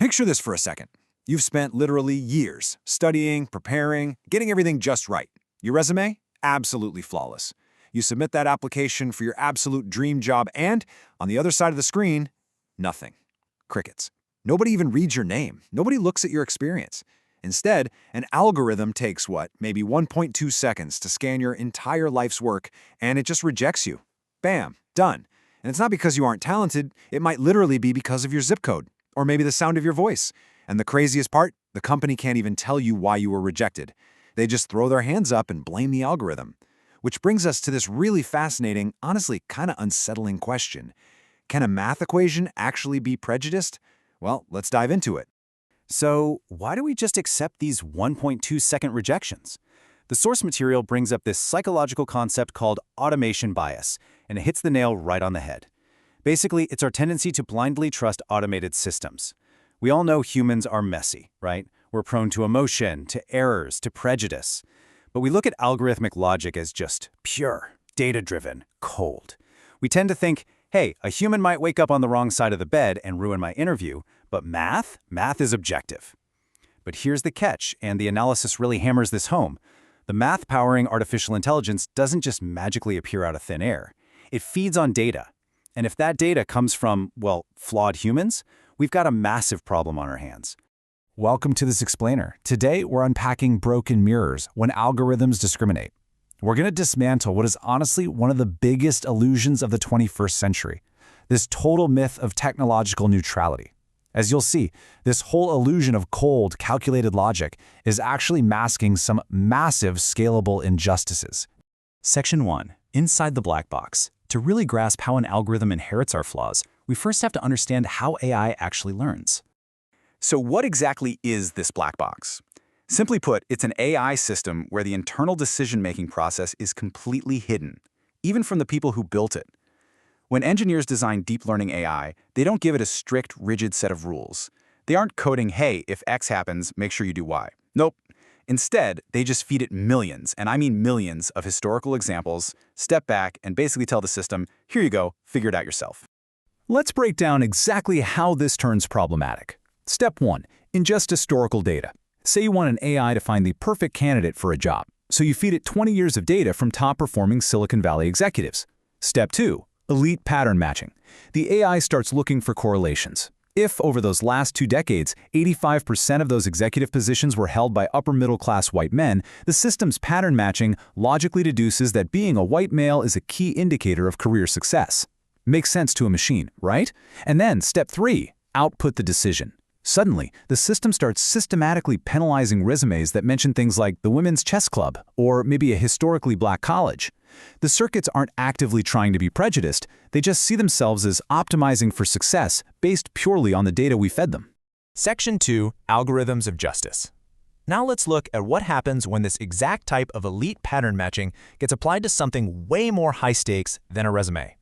Picture this for a second. You've spent literally years studying, preparing, getting everything just right. Your resume? Absolutely flawless. You submit that application for your absolute dream job and, on the other side of the screen, nothing. Crickets. Nobody even reads your name. Nobody looks at your experience. Instead, an algorithm takes maybe 1.2 seconds to scan your entire life's work, and it just rejects you. Bam, done. And it's not because you aren't talented, it might literally be because of your zip code, or maybe the sound of your voice. And the craziest part, the company can't even tell you why you were rejected. They just throw their hands up and blame the algorithm. Which brings us to this really fascinating, honestly kind of unsettling question. Can a math equation actually be prejudiced? Well, let's dive into it. So why do we just accept these 1.2-second rejections? The source material brings up this psychological concept called automation bias, and it hits the nail right on the head. Basically, it's our tendency to blindly trust automated systems. We all know humans are messy, right? We're prone to emotion, to errors, to prejudice. But we look at algorithmic logic as just pure, data-driven, cold. We tend to think, hey, a human might wake up on the wrong side of the bed and ruin my interview, but math is objective. But here's the catch, and the analysis really hammers this home. The math-powering artificial intelligence doesn't just magically appear out of thin air. It feeds on data. And if that data comes from, well, flawed humans, we've got a massive problem on our hands. Welcome to this explainer. Today, we're unpacking broken mirrors when algorithms discriminate. We're going to dismantle what is honestly one of the biggest illusions of the 21st century, this total myth of technological neutrality. As you'll see, this whole illusion of cold, calculated logic is actually masking some massive scalable injustices. Section 1. Inside the black box. To really grasp how an algorithm inherits our flaws, we first have to understand how AI actually learns. So what exactly is this black box? Simply put, it's an AI system where the internal decision-making process is completely hidden, even from the people who built it. When engineers design deep learning AI, they don't give it a strict, rigid set of rules. They aren't coding, hey, if X happens, make sure you do Y. Nope. Instead, they just feed it millions, and I mean millions, of historical examples, step back, and basically tell the system, here you go, figure it out yourself. Let's break down exactly how this turns problematic. Step 1. Ingest historical data. Say you want an AI to find the perfect candidate for a job, so you feed it 20 years of data from top-performing Silicon Valley executives. Step 2. Elite pattern matching. The AI starts looking for correlations. If, over those last 2 decades, 85% of those executive positions were held by upper-middle-class white men, the system's pattern matching logically deduces that being a white male is a key indicator of career success. Makes sense to a machine, right? And then, step 3. Output the decision. Suddenly, the system starts systematically penalizing resumes that mention things like the women's chess club or maybe a historically black college. The circuits aren't actively trying to be prejudiced, they just see themselves as optimizing for success based purely on the data we fed them. Section 2. Algorithms of Justice. Now let's look at what happens when this exact type of elite pattern matching gets applied to something way more high stakes than a resume.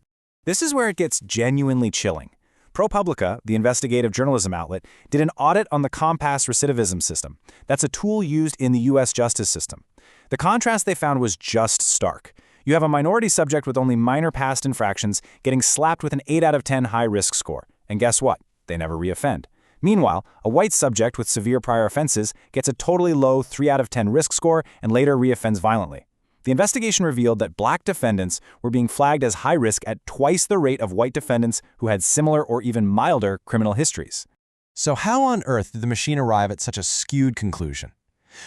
This is where it gets genuinely chilling. ProPublica, the investigative journalism outlet, did an audit on the Compass recidivism system. That's a tool used in the U.S. justice system. The contrast they found was just stark. You have a minority subject with only minor past infractions getting slapped with an 8 out of 10 high-risk score. And guess what? They never reoffend. Meanwhile, a white subject with severe prior offenses gets a totally low 3 out of 10 risk score and later reoffends violently. The investigation revealed that black defendants were being flagged as high risk at twice the rate of white defendants who had similar or even milder criminal histories. So how on earth did the machine arrive at such a skewed conclusion?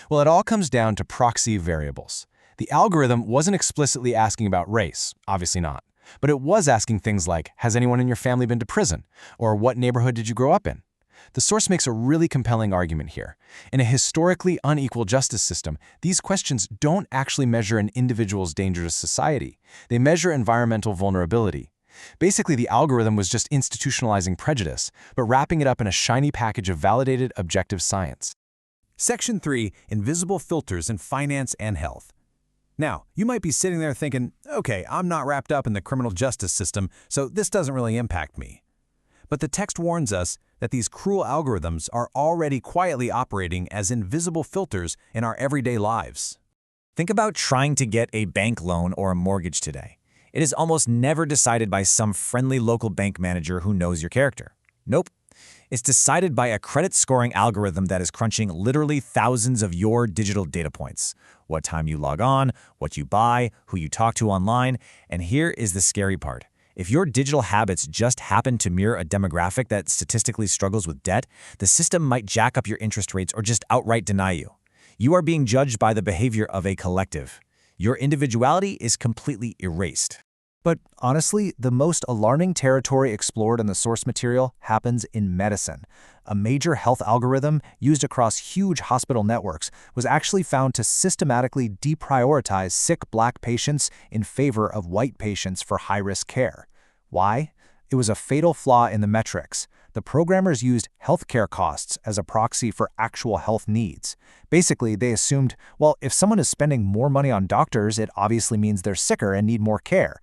Well, it all comes down to proxy variables. The algorithm wasn't explicitly asking about race, obviously not, but it was asking things like, has anyone in your family been to prison? Or what neighborhood did you grow up in? The source makes a really compelling argument here. In a historically unequal justice system, these questions don't actually measure an individual's danger to society. They measure environmental vulnerability. Basically, the algorithm was just institutionalizing prejudice, but wrapping it up in a shiny package of validated, objective science. Section 3. Invisible filters in finance and health. Now, you might be sitting there thinking, okay, I'm not wrapped up in the criminal justice system, so this doesn't really impact me. But the text warns us that these cruel algorithms are already quietly operating as invisible filters in our everyday lives. Think about trying to get a bank loan or a mortgage today. It is almost never decided by some friendly local bank manager who knows your character. Nope. It's decided by a credit scoring algorithm that is crunching literally thousands of your digital data points. What time you log on, what you buy, who you talk to online, and here is the scary part. If your digital habits just happen to mirror a demographic that statistically struggles with debt, the system might jack up your interest rates or just outright deny you. You are being judged by the behavior of a collective. Your individuality is completely erased. But honestly, the most alarming territory explored in the source material happens in medicine. A major health algorithm used across huge hospital networks was actually found to systematically deprioritize sick Black patients in favor of white patients for high-risk care. Why? It was a fatal flaw in the metrics. The programmers used healthcare costs as a proxy for actual health needs. Basically, they assumed, well, if someone is spending more money on doctors, it obviously means they're sicker and need more care.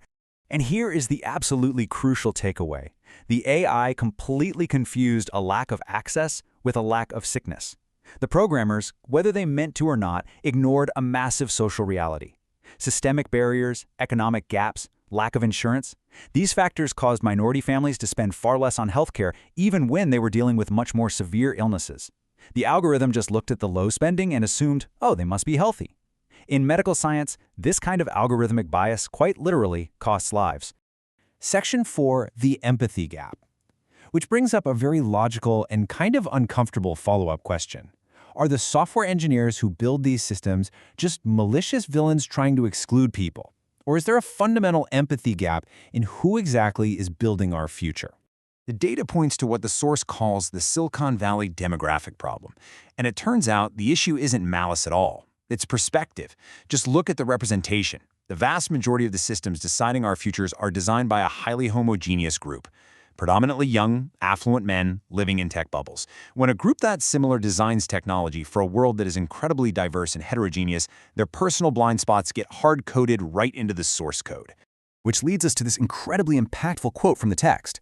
And here is the absolutely crucial takeaway. The AI completely confused a lack of access with a lack of sickness. The programmers, whether they meant to or not, ignored a massive social reality. Systemic barriers, economic gaps, lack of insurance. These factors caused minority families to spend far less on healthcare even when they were dealing with much more severe illnesses. The algorithm just looked at the low spending and assumed, oh, they must be healthy. In medical science, this kind of algorithmic bias quite literally costs lives. Section 4, the empathy gap, which brings up a very logical and kind of uncomfortable follow-up question. Are the software engineers who build these systems just malicious villains trying to exclude people? Or is there a fundamental empathy gap in who exactly is building our future? The data points to what the source calls the Silicon Valley demographic problem, and it turns out the issue isn't malice at all. It's perspective. Just look at the representation. The vast majority of the systems deciding our futures are designed by a highly homogeneous group, predominantly young, affluent men living in tech bubbles. When a group that's similar designs technology for a world that is incredibly diverse and heterogeneous, their personal blind spots get hard-coded right into the source code. Which leads us to this incredibly impactful quote from the text.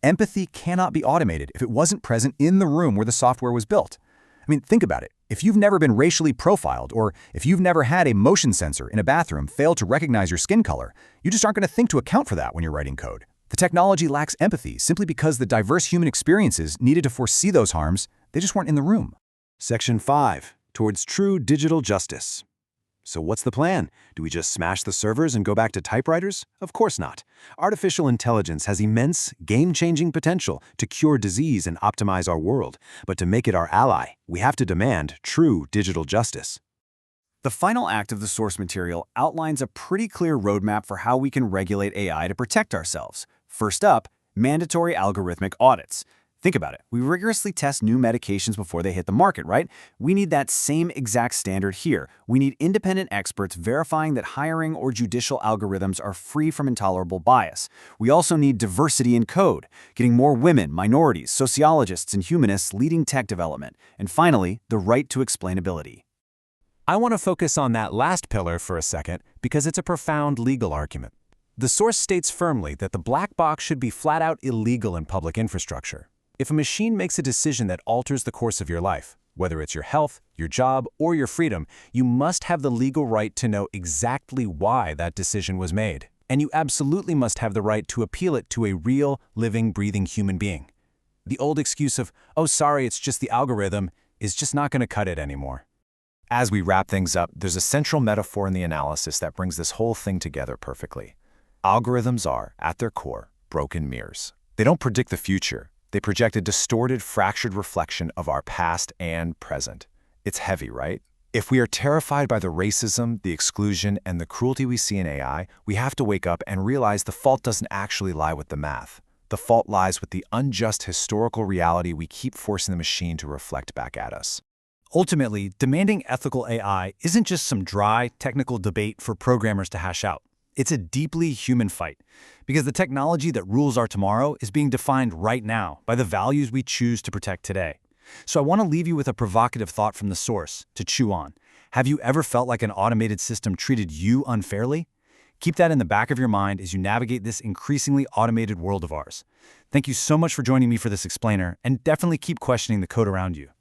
Empathy cannot be automated if it wasn't present in the room where the software was built. I mean, think about it. If you've never been racially profiled, or if you've never had a motion sensor in a bathroom fail to recognize your skin color, you just aren't going to think to account for that when you're writing code. The technology lacks empathy simply because the diverse human experiences needed to foresee those harms, they just weren't in the room. Section 5, towards true digital justice. So what's the plan? Do we just smash the servers and go back to typewriters? Of course not. Artificial intelligence has immense, game-changing potential to cure disease and optimize our world. But to make it our ally, we have to demand true digital justice. The final act of the source material outlines a pretty clear roadmap for how we can regulate AI to protect ourselves. First up, mandatory algorithmic audits. Think about it. We rigorously test new medications before they hit the market, right? We need that same exact standard here. We need independent experts verifying that hiring or judicial algorithms are free from intolerable bias. We also need diversity in code, getting more women, minorities, sociologists, and humanists leading tech development. And finally, the right to explainability. I want to focus on that last pillar for a second because it's a profound legal argument. The source states firmly that the black box should be flat out illegal in public infrastructure. If a machine makes a decision that alters the course of your life, whether it's your health, your job, or your freedom, you must have the legal right to know exactly why that decision was made. And you absolutely must have the right to appeal it to a real, living, breathing human being. The old excuse of, oh, sorry, it's just the algorithm, is just not going to cut it anymore. As we wrap things up, there's a central metaphor in the analysis that brings this whole thing together perfectly. Algorithms are, at their core, broken mirrors. They don't predict the future. They project a distorted, fractured reflection of our past and present. It's heavy, right? If we are terrified by the racism, the exclusion, and the cruelty we see in AI, we have to wake up and realize the fault doesn't actually lie with the math. The fault lies with the unjust historical reality we keep forcing the machine to reflect back at us. Ultimately, demanding ethical AI isn't just some dry, technical debate for programmers to hash out. It's a deeply human fight, because the technology that rules our tomorrow is being defined right now by the values we choose to protect today. So I want to leave you with a provocative thought from the source to chew on. Have you ever felt like an automated system treated you unfairly? Keep that in the back of your mind as you navigate this increasingly automated world of ours. Thank you so much for joining me for this explainer, and definitely keep questioning the code around you.